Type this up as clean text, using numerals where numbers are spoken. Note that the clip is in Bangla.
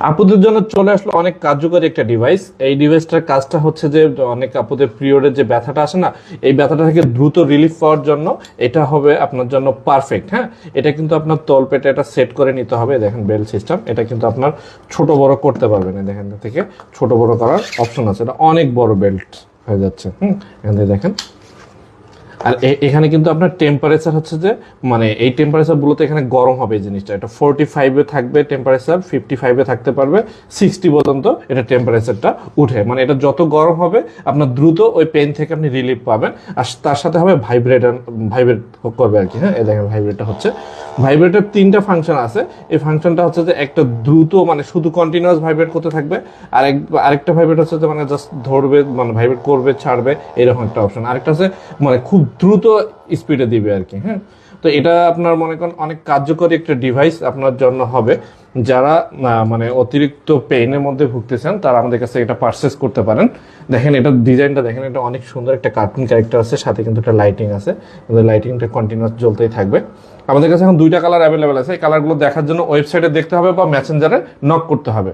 আপুদের জন্য চলে আসলো অনেক কার্যকরী একটা ডিভাইস। এই ডিভাইসটার কাজটা হচ্ছে যে অনেক আপুদের পিরিয়ডের যে ব্যথাটা আসে না, এই ব্যথাটা থেকে দ্রুত রিলিফ পাওয়ার জন্য এটা হবে আপনার জন্য পারফেক্ট। হ্যাঁ, এটা কিন্তু আপনার তলপেটে এটা সেট করে নিতে হবে। দেখেন বেল্ট সিস্টেম, এটা কিন্তু আপনার ছোট বড় করতে পারবেন। দেখেন এখান থেকে ছোট বড় করার অপশন আছে, এটা অনেক বড় বেল্ট হয়ে যাচ্ছে। এখান থেকে দেখেন। আর এখানে কিন্তু আপনার টেম্পারেচার হচ্ছে যে মানে এই টেম্পারেচার বলতে এখানে গরম হবে এই জিনিসটা। এটা 45-এ থাকবে টেম্পারেচার, 55-এ থাকতে পারবে, 60 পর্যন্ত এটা টেম্পারেচারটা উঠে। মানে এটা যত গরম হবে আপনার দ্রুত ওই পেন থেকে আপনি রিলিফ পাবেন। আর তার সাথে হবে ভাইব্রেট করবে আর কি। হ্যাঁ, এই দেখেন ভাইব্রেটটা হচ্ছে। ভাইব্রেটের 3টা ফাংশন আছে। এই ফাংশনটা হচ্ছে যে একটা দ্রুত মানে শুধু কন্টিনিউয়াস ভাইব্রেট করতে থাকবে, আর আরেকটা ভাইব্রেট হচ্ছে যে মানে জাস্ট ধরবে, মানে ভাইব্রেট করবে ছাড়বে, এরকম একটা অপশন। আরেকটা হচ্ছে মানে খুব দ্রুত স্পিডে দিবে আর কি। হ্যাঁ, তো এটা আপনার মনে করেন অনেক কার্যকরী একটা ডিভাইস আপনার জন্য হবে। যারা মানে অতিরিক্ত পেইনের মধ্যে ভুগতেছেন তারা আমাদের কাছে এটা পারচেস করতে পারেন। দেখেন এটা ডিজাইনটা দেখেন, এটা অনেক সুন্দর একটা কার্টুন ক্যারেক্টার আছে, সাথে কিন্তু একটা লাইটিং আছে। লাইটিংটা কন্টিনিউয়াস জ্বলতেই থাকবে। আমাদের কাছে এখন 2টা কালার অ্যাভেলেবেল আছে। এই কালারগুলো দেখার জন্য ওয়েবসাইটে দেখতে হবে বা মেসেঞ্জারে নক করতে হবে।